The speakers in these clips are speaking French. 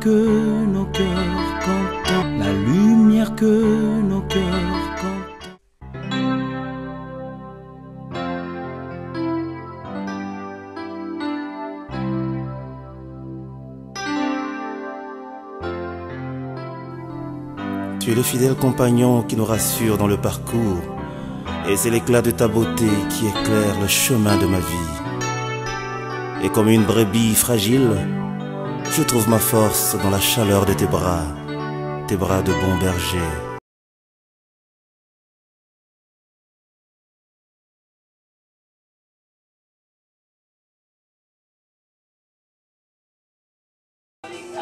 que nos cœurs contemplent, la lumière que nos cœurs contemplent. Tu es le fidèle compagnon qui nous rassure dans le parcours, et c'est l'éclat de ta beauté qui éclaire le chemin de ma vie. Et comme une brebis fragile, je trouve ma force dans la chaleur de tes bras de bon berger.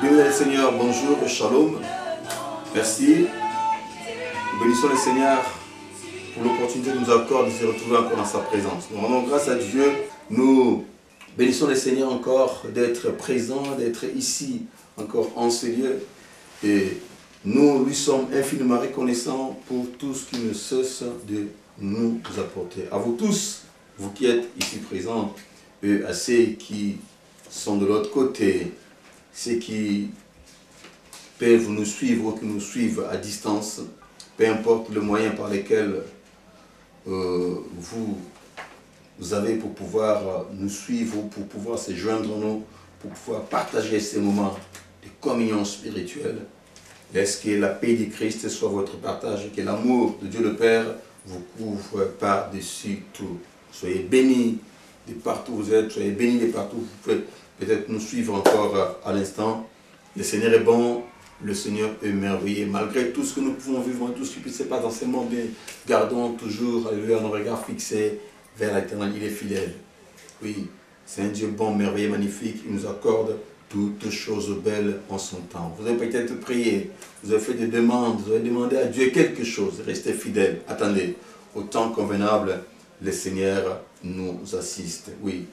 Bénissons le Seigneur, bonjour, shalom, merci. Nous bénissons le Seigneur pour l'opportunité que nous accorde de se retrouver encore dans sa présence. Nous rendons grâce à Dieu, nous bénissons le Seigneur encore d'être présent, d'être ici encore en ce lieu. Et nous lui sommes infiniment reconnaissants pour tout ce qu'il ne cesse de nous apporter. À vous tous, vous qui êtes ici présents, et à ceux qui sont de l'autre côté, ceux qui peuvent nous suivre ou qui nous suivent à distance, peu importe le moyen par lequel vous avez pour pouvoir nous suivre, pour pouvoir se joindre à nous, pour pouvoir partager ces moments de communion spirituelle. Laisse que la paix du Christ soit votre partage et que l'amour de Dieu le Père vous couvre par-dessus tout. Soyez bénis de partout où vous êtes, soyez bénis de partout où vous pouvez peut-être nous suivre encore à l'instant. Le Seigneur est bon, le Seigneur est merveilleux. Malgré tout ce que nous pouvons vivre, tout ce qui se passe dans ce monde, gardons toujours, alléluia, nos regards fixés vers l'Éternel. Il est fidèle. Oui, c'est un Dieu bon, merveilleux, magnifique. Il nous accorde toutes choses belles en son temps. Vous avez peut-être prié, vous avez fait des demandes, vous avez demandé à Dieu quelque chose. Restez fidèles. Attendez, au temps convenable, le Seigneur nous assiste. Oui,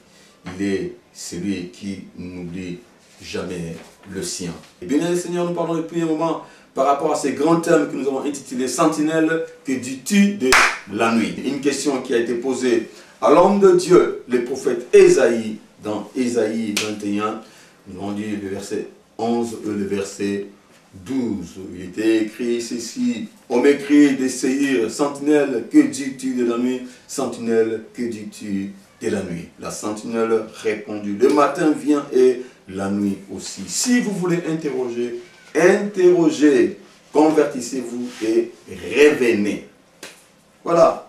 il est celui qui n'oublie jamais le sien. Et bien, le Seigneur, nous parlons depuis un moment par rapport à ces grands thèmes que nous avons intitulés Sentinelle, que dis-tu de la nuit? Une question qui a été posée à l'homme de Dieu, le prophète Ésaïe, dans Ésaïe 21, nous avons dit le verset 11 et le verset 12. Il était écrit ceci: on m'écrit de Séhir, sentinelle, que dis-tu de la nuit? Sentinelle, que dis-tu de la nuit? La sentinelle répondit: le matin vient et la nuit aussi. Si vous voulez interroger, interrogez, convertissez-vous et revenez. Voilà.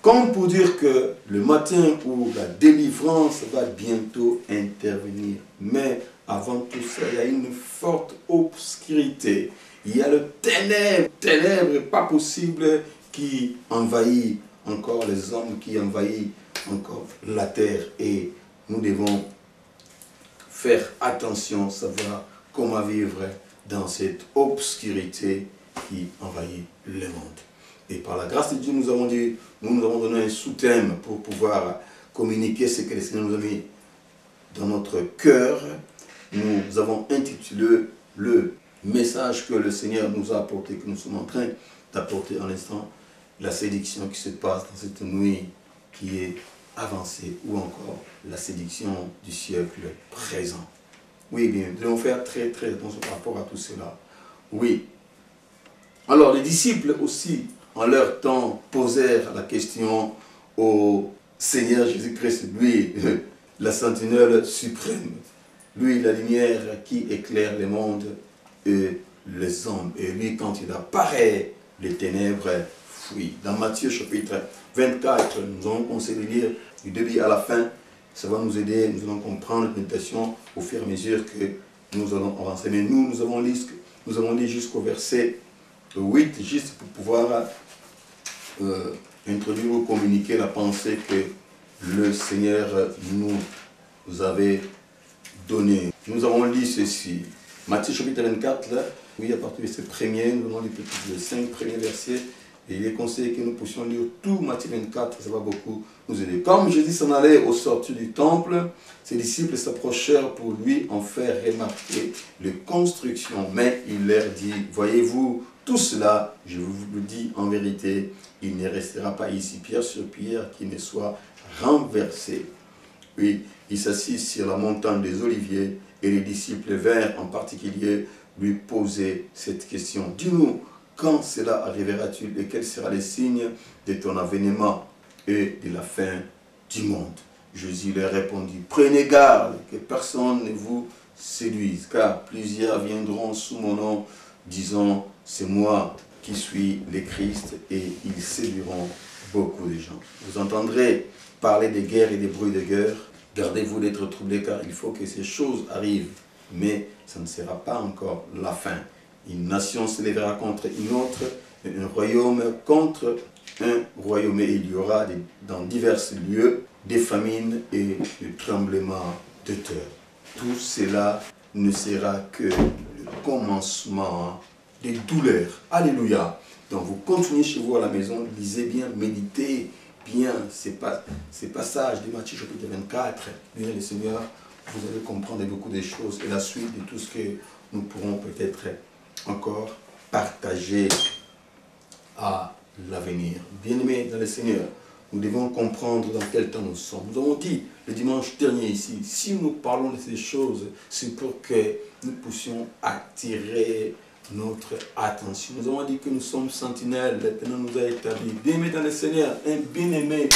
Comme pour dire que le matin où la délivrance va bientôt intervenir. Mais avant tout ça, il y a une forte obscurité. Il y a le ténèbre pas possible qui envahit encore les hommes, qui envahit encore la terre. Et nous devons faire attention, savoir comment vivre dans cette obscurité qui envahit le monde. Et par la grâce de Dieu, nous avons dit, nous avons donné un sous-thème pour pouvoir communiquer ce que le Seigneur nous a mis dans notre cœur. Nous avons intitulé le message que le Seigneur nous a apporté, que nous sommes en train d'apporter en l'instant, la séduction qui se passe dans cette nuit qui est avancée, ou encore la séduction du siècle présent. Oui, bien, nous devons faire très attention par rapport à tout cela. Oui. Alors, les disciples aussi, en leur temps, posèrent la question au Seigneur Jésus-Christ, lui, la sentinelle suprême, lui, la lumière qui éclaire le monde et les hommes. Et lui, quand il apparaît, les ténèbres fuient. Dans Matthieu chapitre 24, nous allons conseiller de lire du début à la fin. Ça va nous aider, nous allons comprendre la méditation au fur et à mesure que nous allons avancer. Mais nous avons lu jusqu'au verset 8, juste pour pouvoir introduire ou communiquer la pensée que le Seigneur nous avait donnée. Nous avons lu ceci. Matthieu chapitre 24, là, oui, à partir de ce premier, nous avons lu les 5 premiers versets. Et il est conseillé que nous puissions lire tout Matthieu 24, ça va beaucoup nous aider. Comme Jésus s'en allait au sortir du temple, ses disciples s'approchèrent pour lui en faire remarquer les constructions. Mais il leur dit, voyez-vous, tout cela, je vous le dis en vérité, il ne restera pas ici pierre sur pierre qui ne soit renversé. Oui, il s'assit sur la montagne des Oliviers Et les disciples vinrent en particulier lui poser cette question. Dis-nous, quand cela arrivera-t-il et quels seront les signes de ton avènement et de la fin du monde? Jésus leur répondit, prenez garde que personne ne vous séduise, car plusieurs viendront sous mon nom, disant, c'est moi qui suis le Christ, et ils séduiront beaucoup de gens. Vous entendrez parler des guerres et des bruits de guerre. Gardez-vous d'être troublés, car il faut que ces choses arrivent, mais ça ne sera pas encore la fin. Une nation se lèvera contre une autre, un royaume contre un royaume, et il y aura dans divers lieux des famines et des tremblements de terre. Tout cela ne sera que le commencement des douleurs. Alléluia. Donc vous continuez chez vous à la maison, lisez bien, méditez bien ces passages de Matthieu chapitre 24. Bien le Seigneur, vous allez comprendre beaucoup de choses et la suite de tout ce que nous pourrons peut-être encore partager à l'avenir. Bien-aimés dans le Seigneur, nous devons comprendre dans quel temps nous sommes. Nous avons dit le dimanche dernier ici, si nous parlons de ces choses, c'est pour que nous puissions attirer notre attention. Nous avons dit que nous sommes sentinelles, l'Éternel nous a établis. Bien-aimés dans le Seigneur, un bien-aimé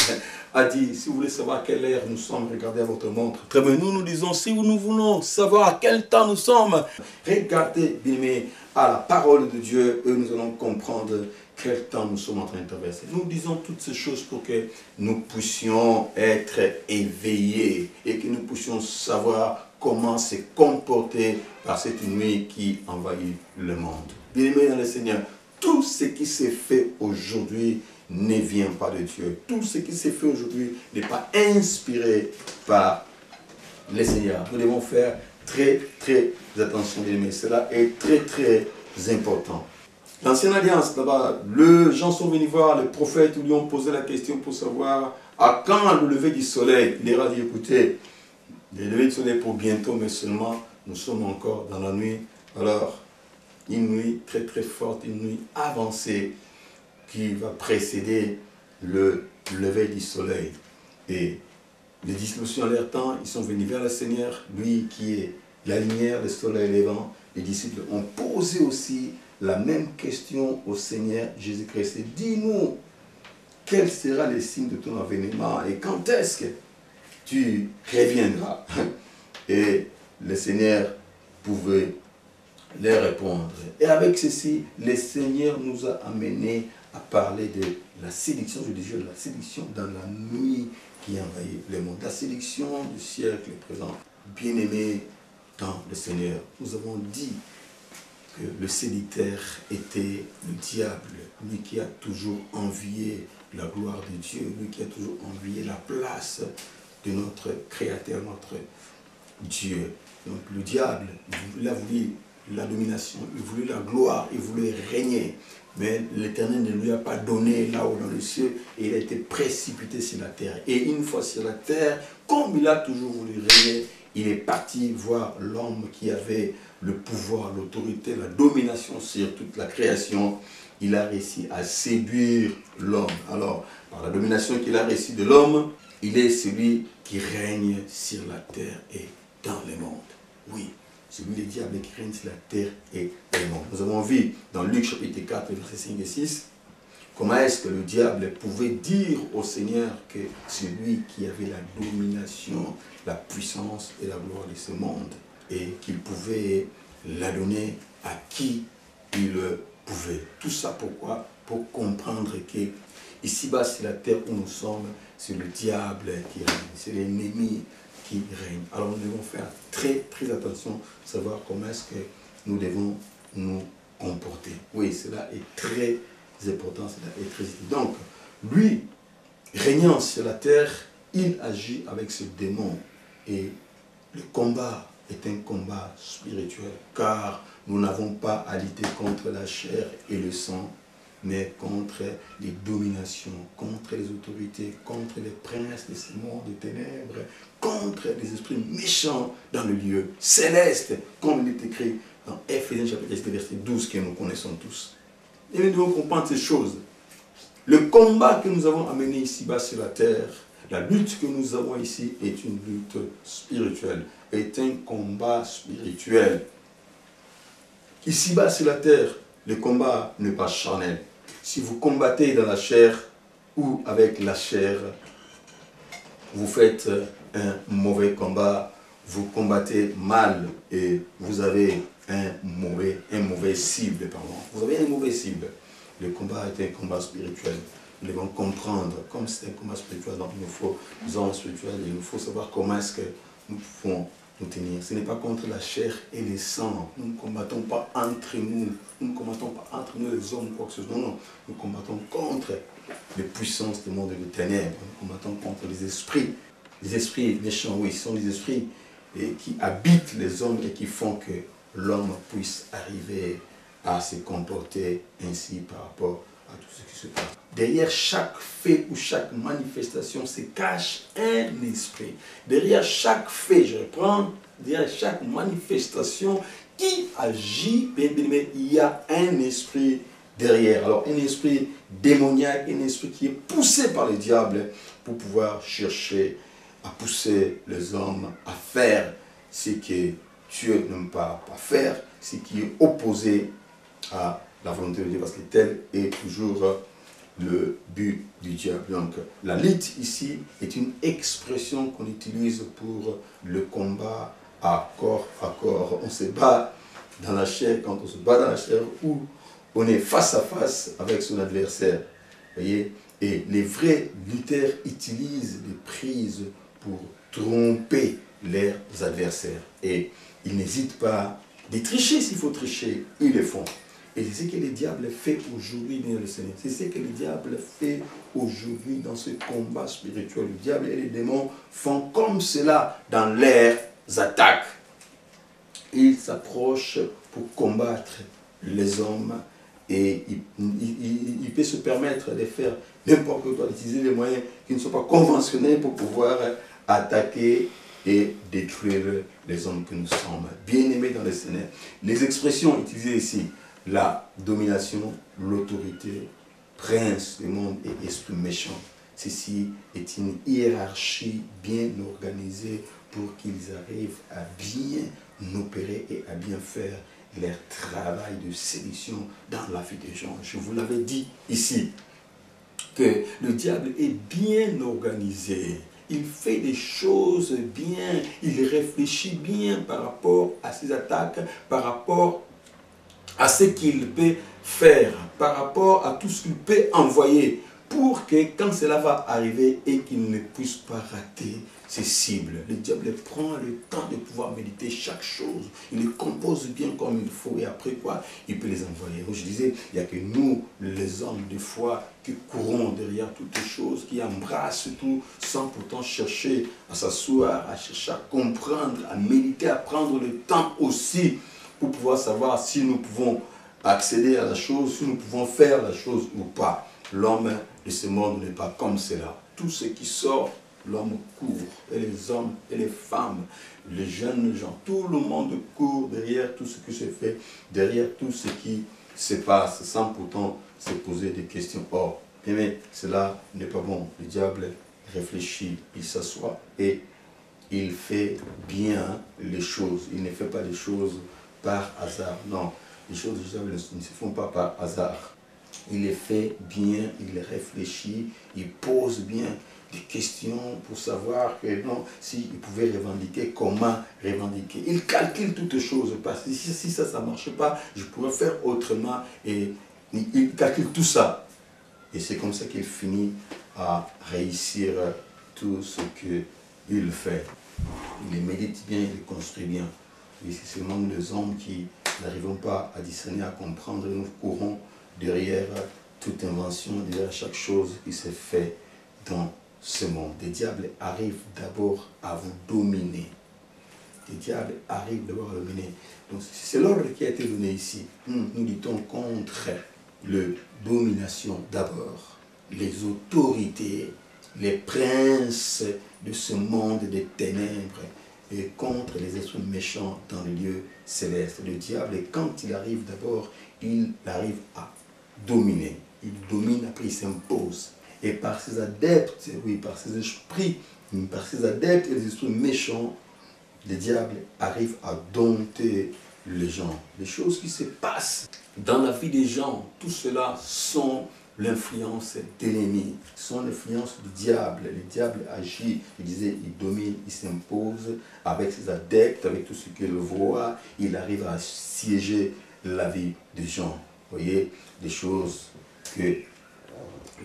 a dit, si vous voulez savoir à quelle heure nous sommes, regardez à votre montre. Très bien, nous disons, si nous voulons savoir à quel temps nous sommes, regardez, bien-aimés, à la parole de Dieu, et nous allons comprendre quel temps nous sommes en train de traverser. Nous disons toutes ces choses pour que nous puissions être éveillés et que nous puissions savoir comment se comporter par cette nuit qui envahit le monde. Bien-aimés dans le Seigneur, tout ce qui s'est fait aujourd'hui ne vient pas de Dieu. Tout ce qui s'est fait aujourd'hui n'est pas inspiré par le Seigneur. Nous devons faire très attention, bien-aimés. Cela est très important. L'Ancienne Alliance, là-bas, les gens sont venus voir les prophètes, lui ont posé la question pour savoir à quand le lever du soleil. Il leur a dit, écoutez, le lever du soleil pour bientôt, mais seulement nous sommes encore dans la nuit. Alors, une nuit très forte, une nuit avancée qui va précéder le lever du soleil. Et les disciples en leur temps, ils sont venus vers le Seigneur, lui qui est la lumière, le soleil levant. Les disciples ont posé aussi la même question au Seigneur Jésus-Christ. Dis-nous, quel sera le signe de ton avènement et quand est-ce que tu reviendras? Et le Seigneur pouvait leur répondre. Et avec ceci, le Seigneur nous a amenés à parler de la séduction, je disais, la séduction dans la nuit qui envahit le monde. La séduction du siècle présent. Bien-aimés dans le Seigneur, nous avons dit que le séducteur était le diable, lui qui a toujours envié la gloire de Dieu, lui qui a toujours envié la place de notre Créateur, notre Dieu. Donc le diable, il a voulu la domination, il voulait la gloire, il voulait régner. Mais l'Éternel ne lui a pas donné là-haut dans les cieux et il a été précipité sur la terre. Et une fois sur la terre, comme il a toujours voulu régner, il est parti voir l'homme qui avait le pouvoir, l'autorité, la domination sur toute la création. Il a réussi à séduire l'homme. Alors, par la domination qu'il a reçue de l'homme, il est celui qui règne sur la terre et dans le monde. Oui, celui le diable qui règne sur la terre et le monde. Nous avons vu dans Luc chapitre 4, versets 5 et 6, comment est-ce que le diable pouvait dire au Seigneur que c'est lui qui avait la domination, la puissance et la gloire de ce monde et qu'il pouvait la donner à qui il pouvait. Tout ça pourquoi? Pour comprendre que ici-bas sur la terre où nous sommes, c'est le diable qui règne, c'est l'ennemi qui règne. Alors nous devons faire très attention, savoir comment est-ce que nous devons nous comporter. Oui, cela est très important, cela est très utile. Donc, lui, régnant sur la terre, il agit avec ce démon. Et le combat est un combat spirituel, car nous n'avons pas à lutter contre la chair et le sang, mais contre les dominations, contre les autorités, contre les princes de ce monde de ténèbres, contre les esprits méchants dans le lieu céleste, comme il est écrit dans Ephésiens chapitre 10, verset 12, que nous connaissons tous. Et nous devons comprendre ces choses. Le combat que nous avons amené ici-bas sur la terre La lutte que nous avons ici est une lutte spirituelle, est un combat spirituel. Ici-bas sur la terre, le combat n'est pas charnel. Si vous combattez dans la chair ou avec la chair, vous faites un mauvais combat, vous combattez mal et vous avez un mauvais cible. Pardon. Vous avez un mauvais cible. Le combat est un combat spirituel. Nous devons comprendre, comme c'est un combat spirituel, donc il nous faut, nous sommes spirituels, il nous faut savoir comment est-ce que nous pouvons nous tenir. Ce n'est pas contre la chair et le sang. Nous ne combattons pas entre nous. Nous ne combattons pas entre nous les hommes, quoi que ce soit. Non, non. Nous combattons contre les puissances du monde de ténèbres. Nous combattons contre les esprits. Les esprits méchants, oui, ce sont des esprits qui habitent les hommes et qui font que l'homme puisse arriver à se comporter ainsi par rapport à tout ce qui se passe. Derrière chaque fait ou chaque manifestation se cache un esprit. Derrière chaque fait, je reprends, derrière chaque manifestation qui agit, il y a un esprit derrière. Alors un esprit démoniaque, un esprit qui est poussé par le diable pour pouvoir chercher à pousser les hommes à faire ce que Dieu n'aime pas faire, ce qui est opposé à la volonté de Dieu, parce que tel est toujours le but du diable. Donc, la lutte ici est une expression qu'on utilise pour le combat à corps à corps. On se bat dans la chair, quand on se bat dans la chair, ou on est face à face avec son adversaire. Voyez? Et les vrais lutteurs utilisent des prises pour tromper leurs adversaires. Et ils n'hésitent pas de tricher s'il faut tricher, ils le font. Et c'est ce que le diable fait aujourd'hui dans le Seigneur. C'est ce que le diable fait aujourd'hui dans ce combat spirituel. Le diable et les démons font comme cela dans leurs attaques. Ils s'approchent pour combattre les hommes et il peut se permettre de faire n'importe quoi, d'utiliser des moyens qui ne sont pas conventionnels pour pouvoir attaquer et détruire les hommes que nous sommes. Bien-aimés dans le Seigneur. Les expressions utilisées ici, la domination, l'autorité, prince du monde et esprit méchant. Ceci est une hiérarchie bien organisée pour qu'ils arrivent à bien opérer et à bien faire leur travail de séduction dans la vie des gens. Je vous l'avais dit ici, que le diable est bien organisé. Il fait des choses bien, il réfléchit bien par rapport à ses attaques, par rapport à ce qu'il peut faire, par rapport à tout ce qu'il peut envoyer, pour que quand cela va arriver et qu'il ne puisse pas rater ses cibles. Le diable prend le temps de pouvoir méditer chaque chose, il les compose bien comme il faut et après quoi, il peut les envoyer. Donc je disais, il n'y a que nous, les hommes, des fois, qui courons derrière toutes les choses, qui embrassent tout sans pourtant chercher à s'asseoir, à chercher à comprendre, à méditer, à prendre le temps aussi pour pouvoir savoir si nous pouvons accéder à la chose, si nous pouvons faire la chose ou pas. L'homme de ce monde n'est pas comme cela. Tout ce qui sort, l'homme court. Et les hommes et les femmes, les jeunes gens, tout le monde court derrière tout ce qui se fait, derrière tout ce qui se passe, sans pourtant se poser des questions. Or, mais cela n'est pas bon. Le diable réfléchit, il s'assoit et il fait bien les choses. Il ne fait pas les choses par hasard. Non, les choses du diable ne se font pas par hasard. Il les fait bien, il les réfléchit, il pose bien des questions pour savoir que non, s'il pouvait revendiquer, comment revendiquer. Il calcule toutes choses, parce que si ça ne marche pas, je pourrais faire autrement. Et il calcule tout ça. Et c'est comme ça qu'il finit à réussir tout ce qu'il fait. Il les médite bien, il les construit bien. Et c'est seulement les hommes qui n'arrivons pas à discerner, à comprendre, nous courons derrière toute invention, derrière chaque chose qui s'est fait dans ce monde. Les diables arrivent d'abord à vous dominer. Les diables arrivent d'abord à vous dominer. Donc c'est l'ordre qui a été donné ici. Nous luttons contre la domination d'abord. Les autorités, les princes de ce monde des ténèbres et contre les esprits méchants dans les lieux célestes. Le diable, quand il arrive d'abord, il arrive à dominer. Il domine, après il s'impose. et par ses adeptes, oui, par ses esprits, par ses adeptes et les esprits méchants, le diable arrive à dompter les gens. Les choses qui se passent dans la vie des gens, tout cela sont l'influence de l'ennemi, sont l'influence du diable. Le diable agit, il disait, il domine, il s'impose avec ses adeptes, avec tout ce qu'il voit, il arrive à siéger la vie des gens. Vous voyez, des choses que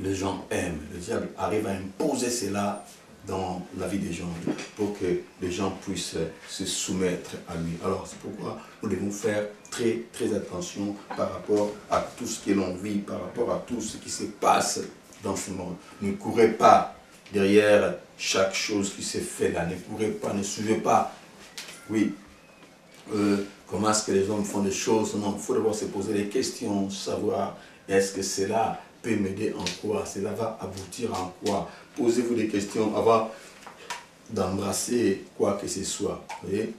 les gens aiment. Le diable arrive à imposer cela dans la vie des gens pour que les gens puissent se soumettre à lui. Alors c'est pourquoi nous devons faire très attention par rapport à tout ce que l'on vit, par rapport à tout ce qui se passe dans ce monde. Ne courez pas derrière chaque chose qui se fait là, ne courez pas, ne suivez pas. Oui, comment est-ce que les hommes font des choses? Non, il faut d'abord se poser des questions, savoir est-ce que cela peut m'aider en quoi, cela va aboutir en quoi. Posez-vous des questions avant d'embrasser quoi que ce soit. Vous voyez?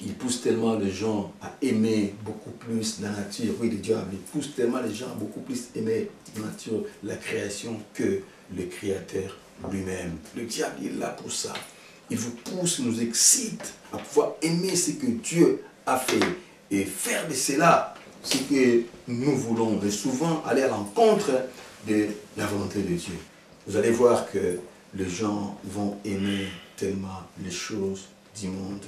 Il pousse tellement les gens à aimer beaucoup plus la nature. Oui, le diable, il pousse tellement les gens à beaucoup plus aimer la nature, la création, que le Créateur lui-même. Le diable, il est là pour ça. Il vous pousse, il nous excite à pouvoir aimer ce que Dieu a fait et faire de cela ce que nous voulons. Et souvent, aller à l'encontre de la volonté de Dieu. Vous allez voir que les gens vont aimer tellement les choses du monde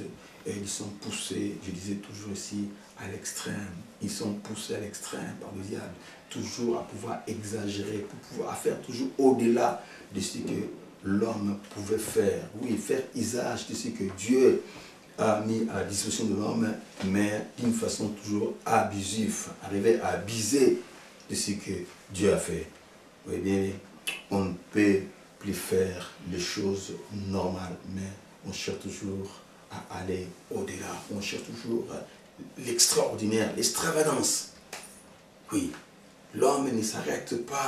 et ils sont poussés, je disais toujours ici, à l'extrême. Ils sont poussés à l'extrême par le diable, toujours à pouvoir exagérer, pour pouvoir faire toujours au-delà de ce que l'homme pouvait faire. Oui, faire usage de ce que Dieu a mis à la disposition de l'homme, mais d'une façon toujours abusive, arriver à abuser de ce que Dieu a fait. Vous voyez bien, on ne peut plus faire les choses normales, mais on cherche toujours à aller au-delà. On cherche toujours l'extraordinaire, l'extravagance. Oui, l'homme ne s'arrête pas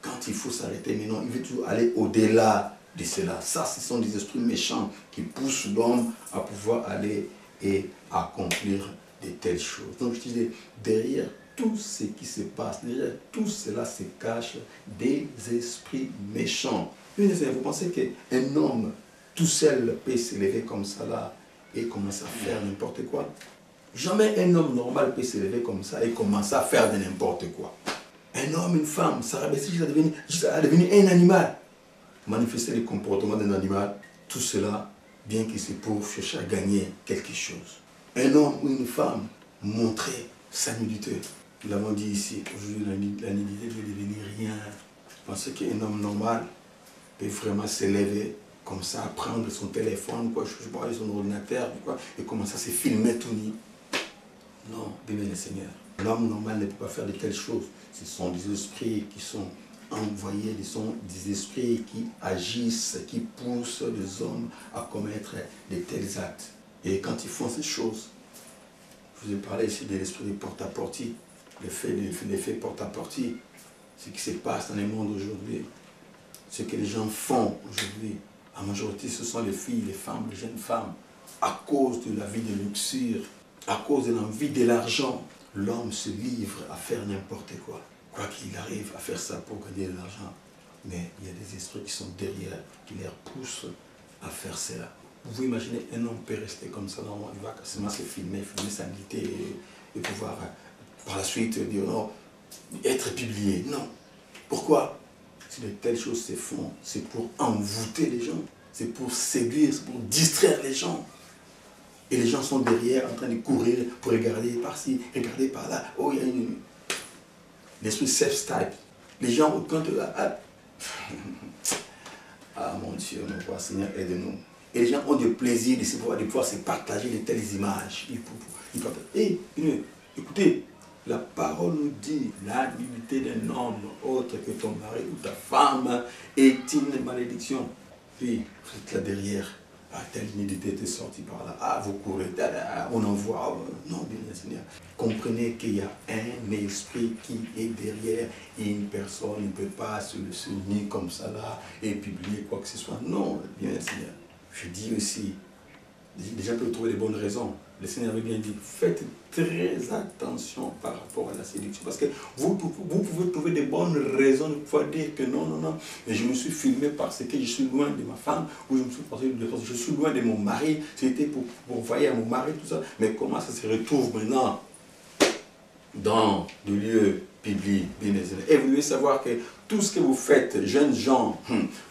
quand il faut s'arrêter, mais non, il veut toujours aller au-delà de cela. Ça, ce sont des esprits méchants qui poussent l'homme à pouvoir aller et accomplir de telles choses. Donc je disais, derrière tout ce qui se passe, derrière tout cela se cache des esprits méchants. Vous pensez qu'un homme tout seul peut s'élever comme ça là et commencer à faire n'importe quoi? Jamais un homme normal peut s'élever comme ça et commencer à faire de n'importe quoi. Un homme, une femme, ça rabaisser jusqu'à devenir un animal. Manifester le comportement d'un animal, tout cela, bien qu'il se pour chercher à gagner quelque chose. Un homme ou une femme, montrer sa nudité. Nous l'avons dit ici, aujourd'hui, la nudité veut devenir rien. Parce qu'un homme normal peut vraiment s'élever comme ça, prendre son téléphone, quoi, je sais pas, son ordinateur, quoi, et commencer à se filmer tout nu. Non, béni le Seigneur. L'homme normal ne peut pas faire de telles choses. Ce sont des esprits qui sont envoyés, ce sont des esprits qui agissent, qui poussent les hommes à commettre de tels actes. Et quand ils font ces choses, je vous ai parlé ici de l'esprit de porte-à-porte, l'effet porte-à-porte, ce qui se passe dans le monde aujourd'hui, ce que les gens font aujourd'hui. En majorité, ce sont les filles, les femmes, les jeunes femmes, à cause de la vie de luxure, à cause de l'envie de l'argent. L'homme se livre à faire n'importe quoi. Quoi qu'il arrive à faire ça pour gagner de l'argent. Mais il y a des esprits qui sont derrière, qui les poussent à faire cela. Vous pouvez imaginer, un homme peut rester comme ça, non, il va seulement se filmer sa nudité et pouvoir par la suite dire non, être publié. Non. Pourquoi? Si de telles choses se font, c'est pour envoûter les gens, c'est pour séduire, c'est pour distraire les gens. Et les gens sont derrière en train de courir pour regarder par-ci, regarder par-là. Oh, il y a une... L'esprit self-type. Les gens, quand ah mon Dieu, mon roi, Seigneur, aide-nous. Et les gens ont du plaisir de pouvoir se partager de telles images. Et écoutez, la parole nous dit, la nudité d'un homme autre que ton mari ou ta femme est une malédiction. Puis, vous êtes là derrière. Ah, telle nudité était sortie par là. Ah, vous courez, on en voit. Non, bien Seigneur. Comprenez qu'il y a un esprit qui est derrière et une personne ne peut pas se nier comme ça là et publier quoi que ce soit. Non, bien Seigneur. Je dis aussi, déjà peut trouver les bonnes raisons, le Seigneur avait bien dit, faites très attention par rapport à la séduction. Parce que vous pouvez trouver des bonnes raisons de pouvoir dire que non, non, non, mais je me suis filmé parce que je suis loin de ma femme, ou je me suis pensé je suis loin de mon mari, c'était pour envoyer à mon mari, tout ça. Mais comment ça se retrouve maintenant dans le lieu public, bien évidemment. Et vous devez savoir que tout ce que vous faites, jeunes gens,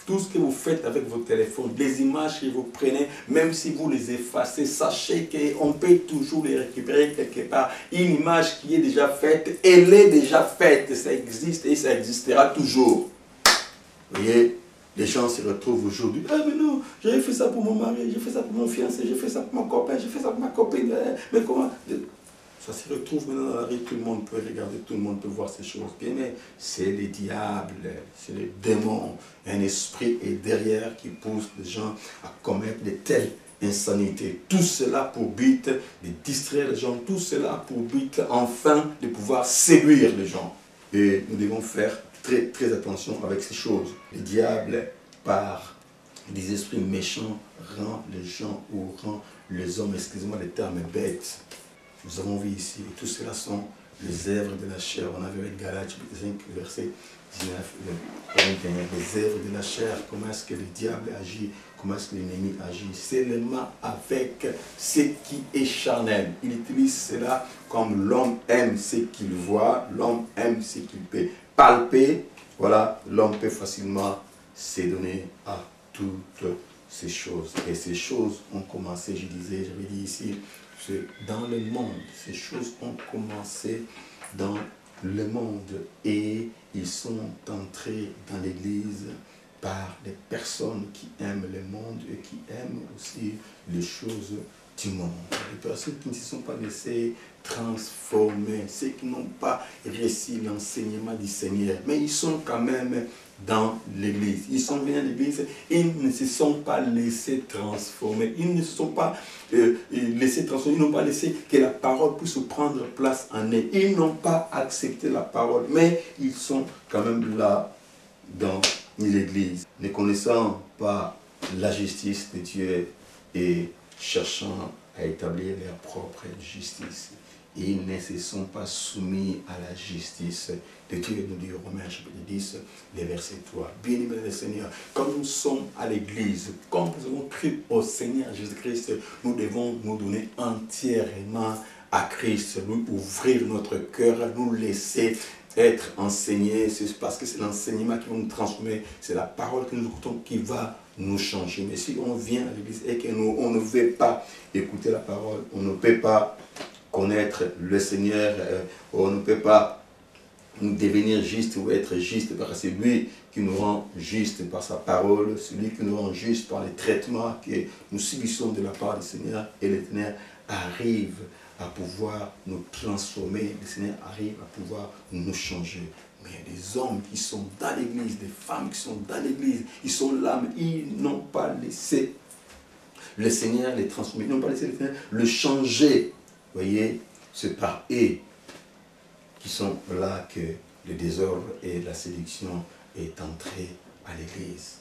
tout ce que vous faites avec vos téléphones, les images que vous prenez, même si vous les effacez, sachez qu'on peut toujours les récupérer quelque part. Une image qui est déjà faite, elle est déjà faite, ça existe et ça existera toujours. Vous voyez, les gens se retrouvent aujourd'hui, ah mais non, j'ai fait ça pour mon mari, j'ai fait ça pour mon fiancé, j'ai fait ça pour mon copain, j'ai fait ça pour ma copine, mais comment? Ça se retrouve maintenant dans la rue, tout le monde peut regarder, tout le monde peut voir ces choses. Bien, mais c'est les diables, c'est les démons. Un esprit est derrière qui pousse les gens à commettre de telles insanités. Tout cela pour but de distraire les gens, tout cela pour but enfin de pouvoir séduire les gens. Et nous devons faire très, très attention avec ces choses. Le diable, par des esprits méchants, rend les gens ou rend les hommes, excusez-moi le terme, bêtes. Nous avons vu ici, et tout cela sont les œuvres de la chair. On avait avec Galates 5, verset 19, les œuvres de la chair. Comment est-ce que le diable agit? Comment est-ce que l'ennemi agit? Seulement avec ce qui est charnel. Il utilise cela comme l'homme aime ce qu'il voit, l'homme aime ce qu'il peut palper. Voilà, l'homme peut facilement s'adonner à toutes ces choses. Et ces choses ont commencé, j'avais dit ici, dans le monde. Ces choses ont commencé dans le monde et ils sont entrés dans l'église par des personnes qui aiment le monde et qui aiment aussi les choses du monde. Les personnes qui ne se sont pas laissées transformer, ceux qui n'ont pas reçu l'enseignement du Seigneur, mais ils sont quand même dans l'église. Ils sont venus à l'église, ils ne se sont pas laissés transformer, ils ne se sont pas laissés transformer, ils n'ont pas laissé que la parole puisse prendre place en eux. Ils n'ont pas accepté la parole, mais ils sont quand même là dans l'église, ne connaissant pas la justice de Dieu et cherchant à établir leur propre justice. Ils ne se sont pas soumis à la justice de Dieu, nous dit Romains chapitre 10, les versets 3. Bien-aimés le Seigneur, comme nous sommes à l'église, comme nous avons cru au Seigneur Jésus-Christ, nous devons nous donner entièrement à Christ, lui ouvrir notre cœur, nous laisser être enseignés. C'est parce que c'est l'enseignement qui va nous transformer, c'est la parole que nous écoutons qui va nous changer. Mais si on vient à l'église et qu'on ne veut pas écouter la parole, on ne peut pas connaître le Seigneur, on ne peut pas devenir juste ou être juste, parce que c'est lui qui nous rend juste par sa parole, c'est lui qui nous rend juste par les traitements que nous subissons de la part du Seigneur, et le Seigneur arrive à pouvoir nous transformer, le Seigneur arrive à pouvoir nous changer. Mais il y a des hommes qui sont dans l'église, des femmes qui sont dans l'église, ils sont là, mais ils n'ont pas laissé le Seigneur les transformer, ils n'ont pas laissé le Seigneur le changer. Vous voyez, c'est par eux qui sont là que le désordre et la séduction est entré à l'église.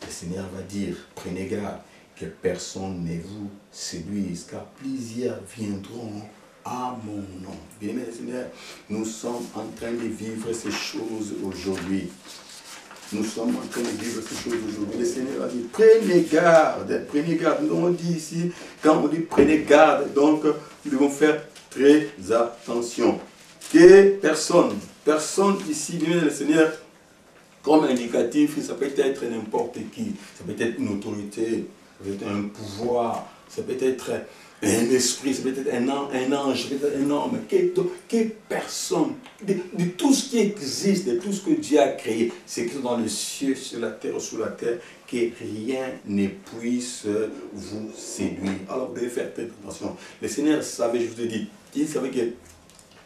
Le Seigneur va dire, prenez garde que personne ne vous séduise, car plusieurs viendront à mon nom. Bien-aimés le Seigneur, nous sommes en train de vivre ces choses aujourd'hui. Nous sommes en train de vivre ces choses aujourd'hui. Le Seigneur a dit, prenez garde, prenez garde. Nous avons dit ici, quand on dit prenez garde, donc nous devons faire très attention. Que personne ici, bien le Seigneur, comme indicatif, ça peut être n'importe qui. Ça peut être une autorité, ça peut être un pouvoir, ça peut être un esprit, ça peut être un ange, ça peut être un homme, que personne, de tout ce qui existe, de tout ce que Dieu a créé, c'est que dans le ciel, sur la terre, sous la terre, que rien ne puisse vous séduire. Alors vous devez faire très attention. Le Seigneur savait, je vous ai dit, il savait que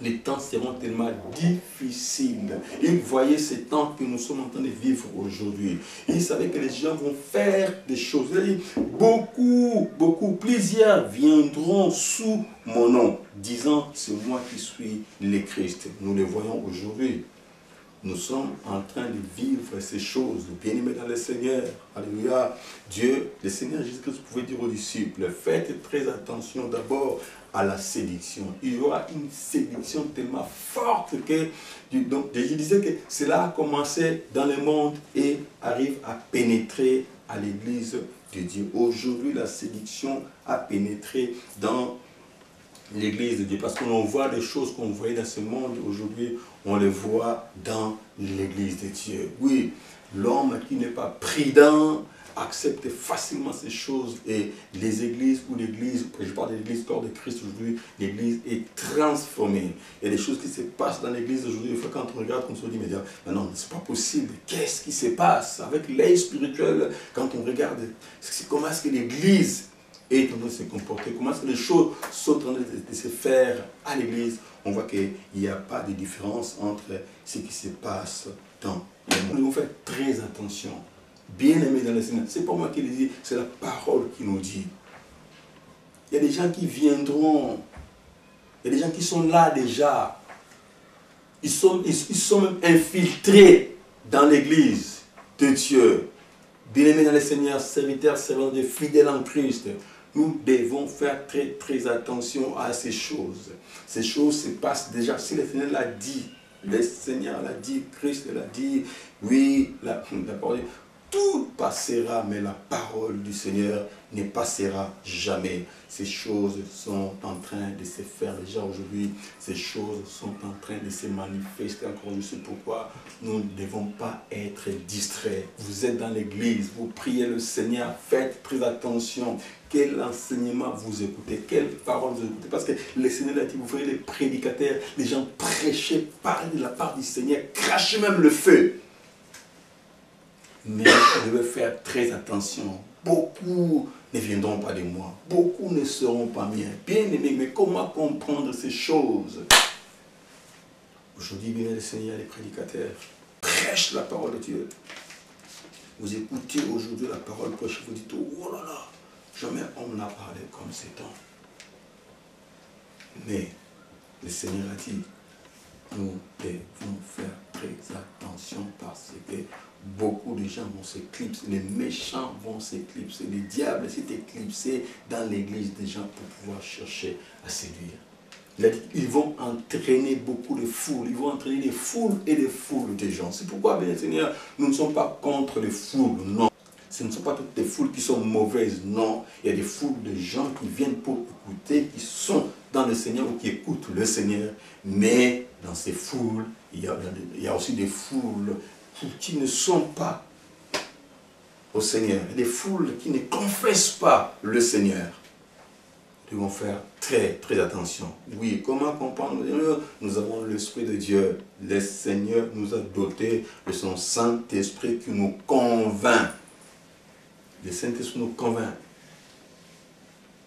les temps seront tellement difficiles. Il voyait ces temps que nous sommes en train de vivre aujourd'hui. Il savait que les gens vont faire des choses. Il a dit, plusieurs viendront sous mon nom, disant, c'est moi qui suis le Christ. Nous le voyons aujourd'hui. nous sommes en train de vivre ces choses. Bien-aimés dans le Seigneur, alléluia, Dieu, le Seigneur Jésus-Christ pouvait dire aux disciples, faites très attention d'abord à la séduction. Il y aura une séduction tellement forte que, donc, je disais que cela a commencé dans le monde et arrive à pénétrer à l'église de Dieu. Aujourd'hui, la séduction a pénétré dans l'église de Dieu, parce qu'on voit des choses qu'on voyait dans ce monde, aujourd'hui, on les voit dans l'église de Dieu. Oui, l'homme qui n'est pas prudent accepte facilement ces choses, et les églises ou l'église, je parle de l'église corps de Christ aujourd'hui, l'église est transformée. Il y a des choses qui se passent dans l'église aujourd'hui, quand on regarde, on se dit, mais non, c'est pas possible, qu'est-ce qui se passe avec l'œil spirituel, quand on regarde, comment est-ce que l'église est en train de se comporter, comment est-ce que les choses sont en train de se faire à l'église, on voit qu'il n'y a pas de différence entre ce qui se passe dans le monde. Nous devons faire très attention. Bien-aimés dans le Seigneur, ce n'est pas moi qui le dis, c'est la parole qui nous dit. Il y a des gens qui viendront, il y a des gens qui sont là déjà, ils sont même infiltrés dans l'église de Dieu. Bien-aimés dans le Seigneur, serviteurs, servants de fidèles en Christ, nous devons faire très très attention à ces choses. Ces choses se passent déjà, si le Seigneur l'a dit, le Seigneur l'a dit, Christ l'a dit, oui, la parole. Tout passera, mais la parole du Seigneur ne passera jamais. Ces choses sont en train de se faire déjà aujourd'hui. Ces choses sont en train de se manifester encore. Je sais pourquoi nous ne devons pas être distraits. Vous êtes dans l'église, vous priez le Seigneur, faites très attention. Quel enseignement vous écoutez, quelle parole vous écoutez. Parce que le Seigneur a dit, vous voyez les prédicateurs, les gens prêcher, parler de la part du Seigneur, cracher même le feu. Mais je devez faire très attention. Beaucoup ne viendront pas de moi. Beaucoup ne seront pas miens. Bien aimés, mais comment comprendre ces choses? Aujourd'hui, bien le Seigneur, les prédicateurs prêchent la parole de Dieu. Vous écoutez aujourd'hui la parole prêchée, vous dites, oh là là, jamais on n'a parlé comme ces temps. Mais le Seigneur a dit, nous devons faire très attention parce que beaucoup de gens vont s'éclipser, les méchants vont s'éclipser, le diable s'est éclipsé dans l'église des gens pour pouvoir chercher à séduire. Il a dit, ils vont entraîner beaucoup de foules, ils vont entraîner des foules et des foules de gens. C'est pourquoi, bien Seigneur, nous ne sommes pas contre les foules, non. Ce ne sont pas toutes les foules qui sont mauvaises, non. Il y a des foules de gens qui viennent pour écouter, qui sont dans le Seigneur ou qui écoutent le Seigneur. Mais dans ces foules, il y a aussi des foules qui ne sont pas au Seigneur. Des foules qui ne confessent pas le Seigneur. Nous devons faire très très attention. Oui, comment comprendre? Nous avons l'Esprit de Dieu. Le Seigneur nous a dotés de son Saint-Esprit qui nous convainc. Le Saint-Esprit nous convainc.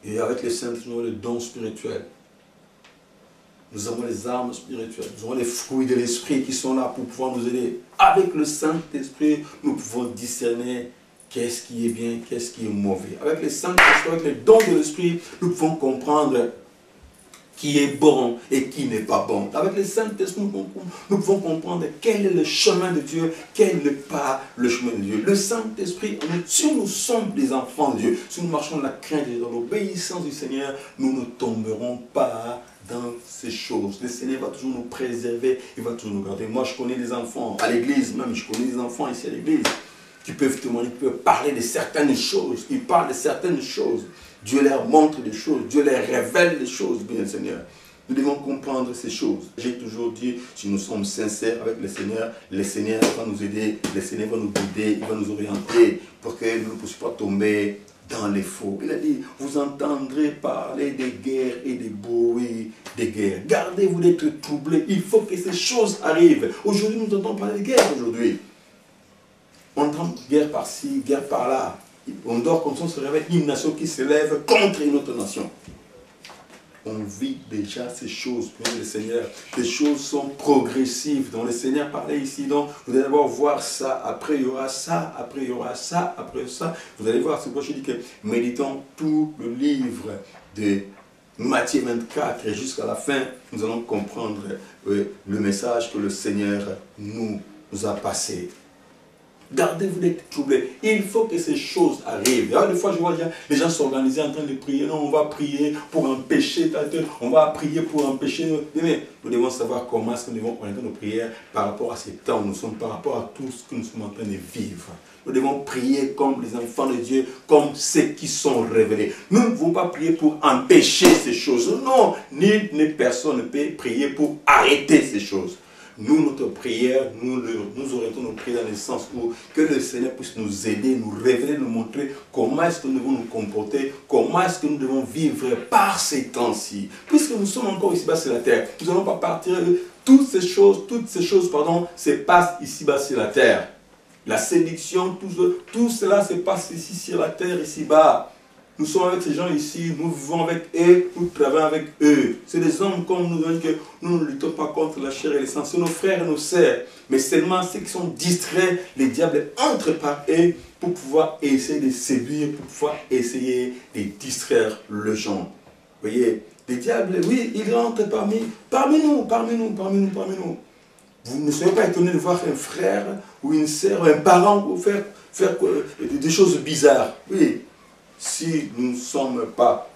Et avec le Saint-Esprit, nous avons le don spirituel. Nous avons les armes spirituelles. Nous avons les fruits de l'Esprit qui sont là pour pouvoir nous aider. Avec le Saint-Esprit, nous pouvons discerner qu'est-ce qui est bien, qu'est-ce qui est mauvais. Avec le Saint-Esprit, avec le don de l'Esprit, nous pouvons comprendre qui est bon et qui n'est pas bon. Avec le Saint-Esprit, nous pouvons comprendre quel est le chemin de Dieu, quel n'est pas le chemin de Dieu. Le Saint-Esprit, si nous sommes des enfants de Dieu, si nous marchons dans la crainte et dans l'obéissance du Seigneur, nous ne tomberons pas dans ces choses. Le Seigneur va toujours nous préserver, il va toujours nous garder. Moi, je connais des enfants à l'église, même je connais des enfants ici à l'église, qui peuvent témoigner, qui peuvent parler de certaines choses. Ils parlent de certaines choses. Dieu leur montre des choses, Dieu leur révèle des choses, bien Seigneur. Nous devons comprendre ces choses. J'ai toujours dit, si nous sommes sincères avec le Seigneur va nous aider, le Seigneur va nous guider, il va nous orienter pour que nous ne puissions pas tomber dans les faux. Il a dit, vous entendrez parler des guerres et des bruits des guerres. Gardez-vous d'être troublés. Il faut que ces choses arrivent. Aujourd'hui, nous entendons parler de guerre aujourd'hui. On entend guerre par-ci, guerre par-là. On dort comme ça, on se réveille, une nation qui se lève contre une autre nation. On vit déjà ces choses, bien le Seigneur. Les choses sont progressives. Donc le Seigneur parlait ici, donc vous allez d'abord voir ça, après il y aura ça, après il y aura ça, après ça. Vous allez voir, c'est pourquoi je dis que méditons tout le livre de Matthieu 24 et jusqu'à la fin, nous allons comprendre le message que le Seigneur nous a passé. Gardez-vous d'être troublés. Il faut que ces choses arrivent. Alors, des fois, je vois les gens s'organiser en train de prier. Non, on va prier pour empêcher, on va prier pour empêcher. Mais nous devons savoir comment est-ce que nous devons orienter nos prières par rapport à ces temps où nous sommes, par rapport à tout ce que nous sommes en train de vivre. Nous devons prier comme les enfants de Dieu, comme ceux qui sont révélés. Nous ne devons pas prier pour empêcher ces choses. Non, ni personne ne peut prier pour arrêter ces choses. Nous, notre prière, nous orientons nos prières dans le sens où que le Seigneur puisse nous aider, nous révéler, nous montrer comment est-ce que nous devons nous comporter, comment est-ce que nous devons vivre par ces temps-ci. Puisque nous sommes encore ici-bas sur la terre, nous n'allons pas partir. Toutes ces choses, se passent ici-bas sur la terre. La séduction, tout cela se passe ici sur la terre, ici-bas. Nous sommes avec ces gens ici, nous vivons avec eux, nous travaillons avec eux. C'est des hommes comme nous, que nous ne luttons pas contre la chair et le sang. C'est nos frères et nos sœurs. Mais seulement ceux qui sont distraits, les diables entrent par eux pour pouvoir essayer de séduire, pour pouvoir essayer de distraire les gens. Vous voyez, les diables, oui, ils rentrent parmi nous. Vous ne soyez pas étonnés de voir un frère ou une sœur, un parent faire des choses bizarres. Oui. Si nous ne sommes pas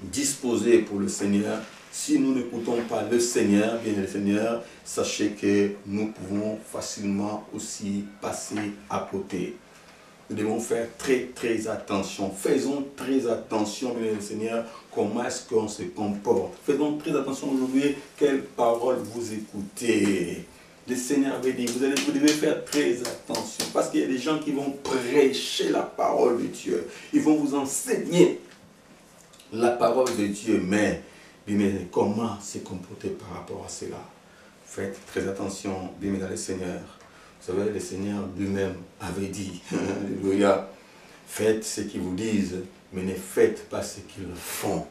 disposés pour le Seigneur, si nous n'écoutons pas le Seigneur, bien le Seigneur, sachez que nous pouvons facilement aussi passer à côté. Nous devons faire très attention. Faisons très attention, bien le Seigneur, comment est-ce qu'on se comporte. Faisons très attention aujourd'hui, quelles paroles vous écoutez. Le Seigneur avait dit, vous devez faire très attention, parce qu'il y a des gens qui vont prêcher la parole de Dieu. Ils vont vous enseigner la parole de Dieu, mais comment se comporter par rapport à cela? Faites très attention, bien dans le Seigneur. Vous savez, le Seigneur lui-même avait dit, alléluia, faites ce qu'ils vous disent, mais ne faites pas ce qu'ils font.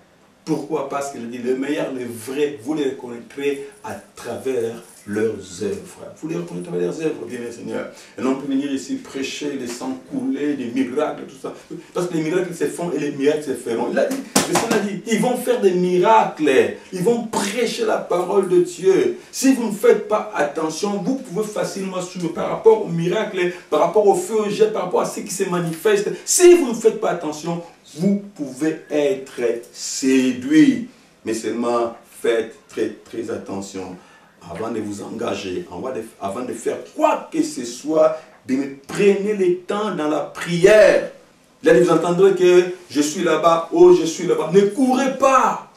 Pourquoi? Parce qu'il dit, le meilleur, le vrai, vous les reconnaîtrez à travers leurs œuvres. Vous les reconnaîtrez à travers leurs œuvres, bien le Seigneur. Et on peut venir ici prêcher, les sangs couler, des miracles, tout ça. Parce que les miracles se font et les miracles se feront. Il a dit, le Seigneur a dit, ils vont faire des miracles. Ils vont prêcher la parole de Dieu. Si vous ne faites pas attention, vous pouvez facilement suivre par rapport aux miracles, par rapport au feu au jet, par rapport à ce qui se manifeste. Si vous ne faites pas attention, vous pouvez être séduit. Mais seulement faites très attention. Avant de vous engager, avant de faire quoi que ce soit, prenez le temps dans la prière. Là, vous entendrez que je suis là-bas, oh je suis là-bas. Ne courez pas.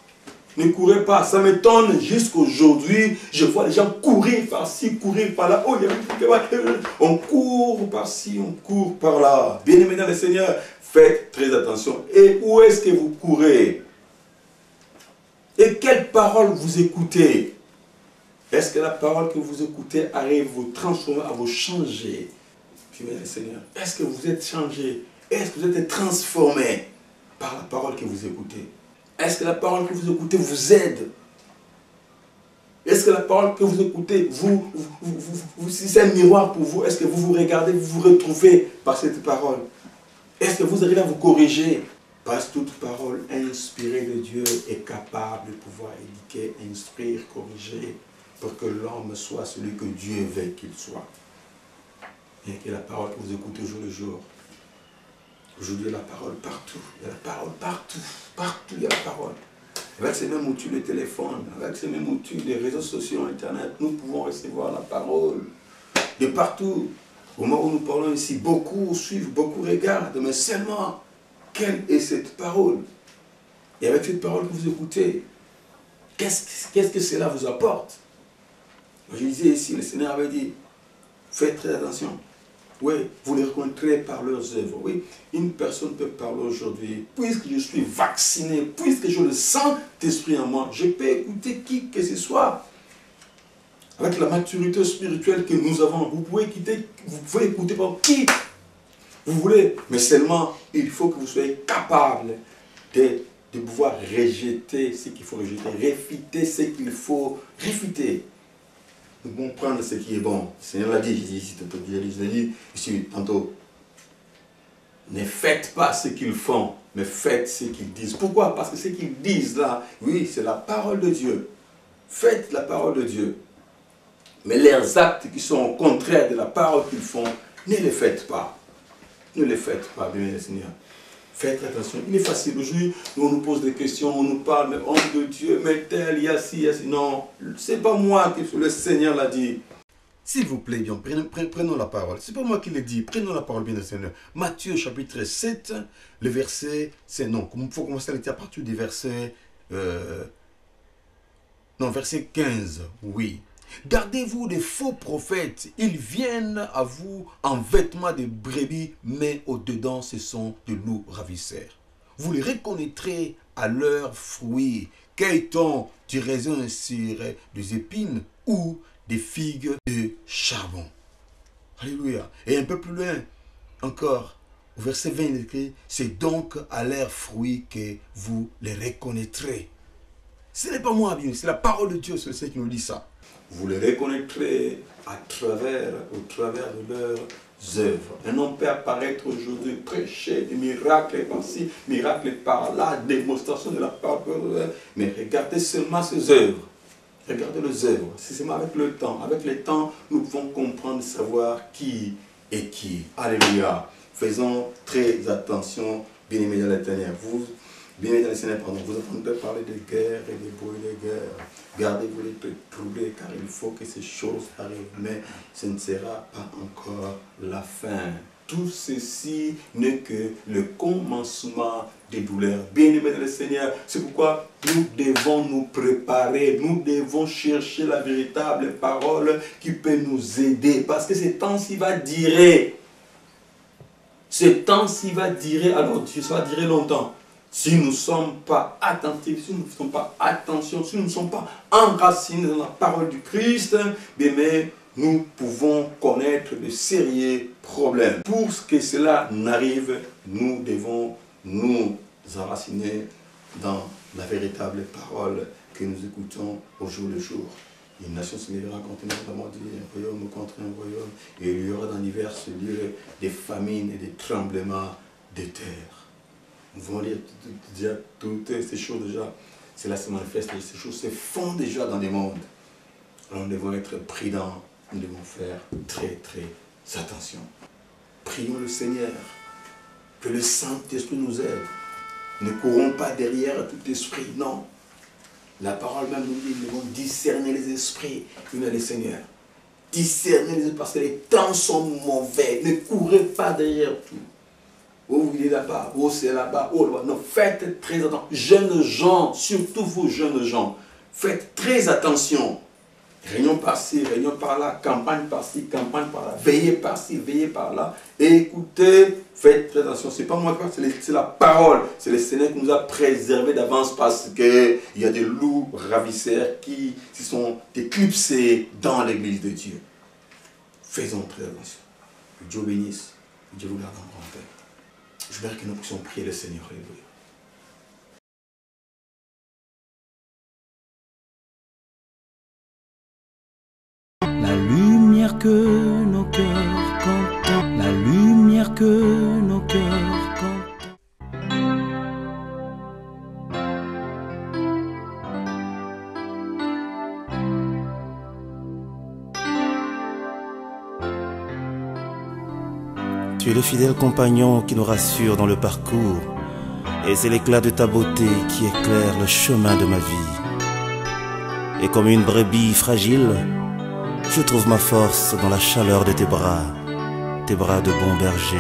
Ne courez pas. Ça m'étonne jusqu'aujourd'hui. Je vois les gens courir par-ci, courir par-là. Oh, on court par-ci, on court par-là. Bien-aimés dans le Seigneur, faites très attention. Et où est-ce que vous courez? Et quelle parole vous écoutez? Est-ce que la parole que vous écoutez arrive à vous transformer, à vous changer? Bien, le Seigneur, est-ce que vous êtes changé? Est-ce que vous êtes transformé par la parole que vous écoutez? Est-ce que la parole que vous écoutez vous aide? Est-ce que la parole que vous écoutez, si c'est un miroir pour vous, est-ce que vous vous regardez, vous vous retrouvez par cette parole? Est-ce que vous arrivez à vous corriger? Parce que toute parole inspirée de Dieu est capable de pouvoir éduquer, instruire, corriger, pour que l'homme soit celui que Dieu veut qu'il soit. Et que la parole que vous écoutez jour le jour. Aujourd'hui, il y a la parole partout. Il y a la parole partout. Partout, il y a la parole. Avec ces mêmes outils de téléphone, avec ces mêmes outils des réseaux sociaux, Internet, nous pouvons recevoir la parole de partout. Au moment où nous parlons ici, beaucoup suivent, beaucoup regardent, mais seulement, quelle est cette parole? Et avec cette parole que vous écoutez, qu'est-ce que cela vous apporte? Je disais ici, le Seigneur avait dit, faites très attention. Oui, vous les reconnaîtrez par leurs œuvres. Oui, une personne peut parler aujourd'hui, puisque je suis vacciné, puisque je le sens d'esprit en moi, je peux écouter qui que ce soit. Avec la maturité spirituelle que nous avons, vous pouvez écouter par qui vous voulez. Mais seulement, il faut que vous soyez capable de pouvoir rejeter ce qu'il faut rejeter, réfuter ce qu'il faut réfuter. Nous devons prendre ce qui est bon. Le Seigneur l'a dit, ici tantôt, ne faites pas ce qu'ils font, mais faites ce qu'ils disent. Pourquoi? Parce que ce qu'ils disent là, oui, c'est la parole de Dieu. Faites la parole de Dieu. Mais leurs actes qui sont au contraire de la parole qu'ils font, ne les faites pas. Ne les faites pas, bien les Seigneur. Faites attention. Il est facile. Aujourd'hui, on nous pose des questions, on nous parle, mais homme de Dieu, mais tel, il y a ci, il y a ci. Non, c'est pas moi qui le Seigneur l'a dit. S'il vous plaît, bien, prenons la parole. C'est pas moi qui l'ai dit. Prenons la parole, bien le Seigneur. Matthieu chapitre 7, le verset, c'est non. Il faut commencer à lire à partir du verset, verset 15, oui. Gardez-vous des faux prophètes. Ils viennent à vous en vêtements de brebis, mais au-dedans, ce sont de loups ravisseurs. Vous les reconnaîtrez à leurs fruits. Cueille-t-on du raisin sur des épines ou des figues de charbon? Alléluia. Et un peu plus loin, encore, au verset 20, il écrit, c'est donc à leurs fruits que vous les reconnaîtrez. Ce n'est pas moi, bien, c'est la parole de Dieu, c'est ce qui nous dit ça. Vous les reconnaîtrez au travers de leurs œuvres. Un homme peut apparaître aujourd'hui, prêcher des miracles par-ci, miracles par-là, démonstration de la parole, mais regardez seulement ses œuvres. Regardez les œuvres. C'est seulement avec le temps. Avec le temps, nous pouvons comprendre, savoir qui est qui. Alléluia. Faisons très attention, bien-aimés dans l'Éternel. Bien-aimés dans le Seigneur, vous entendez parler de guerre et de bruit de guerre. Gardez-vous les peu troublés, car il faut que ces choses arrivent, mais ce ne sera pas encore la fin. Tout ceci n'est que le commencement des douleurs. Bien-aimés dans le Seigneur, c'est pourquoi nous devons nous préparer, nous devons chercher la véritable parole qui peut nous aider, parce que ce temps-ci va durer. Ce temps-ci va durer, alors ça va durer longtemps. Si nous ne sommes pas attentifs, si nous ne faisons pas attention, si nous ne sommes pas enracinés dans la parole du Christ, mais nous pouvons connaître de sérieux problèmes. Pour que cela n'arrive, nous devons nous enraciner dans la véritable parole que nous écoutons au jour le jour. Une nation se lèvera contre un royaume contre un royaume, et il y aura dans divers lieux des famines et des tremblements de terre. Nous voulons lire déjà toutes ces choses déjà, cela se manifeste, ces choses se font déjà dans le monde. Alors nous devons être prudents, nous devons faire très attention. Prions le Seigneur, que le Saint-Esprit nous aide. Ne courons pas derrière tout esprit, non. La parole même nous dit, nous devons discerner les esprits, nous le Seigneur. Discerner les esprits, parce que les temps sont mauvais. Ne courez pas derrière tout. Oh, il est là-bas, oh, c'est là-bas, oh, là-bas. Non, faites très attention. Jeunes gens, surtout vous jeunes gens, faites très attention. Réunion par-ci, réunion par-là, campagne par-ci, campagne par-là, veillez par-ci, veillez par-là. Écoutez, faites très attention. Ce n'est pas moi, c'est la parole. C'est le Seigneur qui nous a préservés d'avance parce qu'il y a des loups ravisseurs qui se sont éclipsés dans l'église de Dieu. Faisons très attention. Que Dieu bénisse, que Dieu vous garde en grande paix. Je voudrais que nous puissions prier le Seigneur. Alléluia. La lumière que nos cœurs contemplent, la lumière que nos cœurs contemplent. Tu es le fidèle compagnon qui nous rassure dans le parcours, et c'est l'éclat de ta beauté qui éclaire le chemin de ma vie. Et comme une brebis fragile, je trouve ma force dans la chaleur de tes bras de bon berger.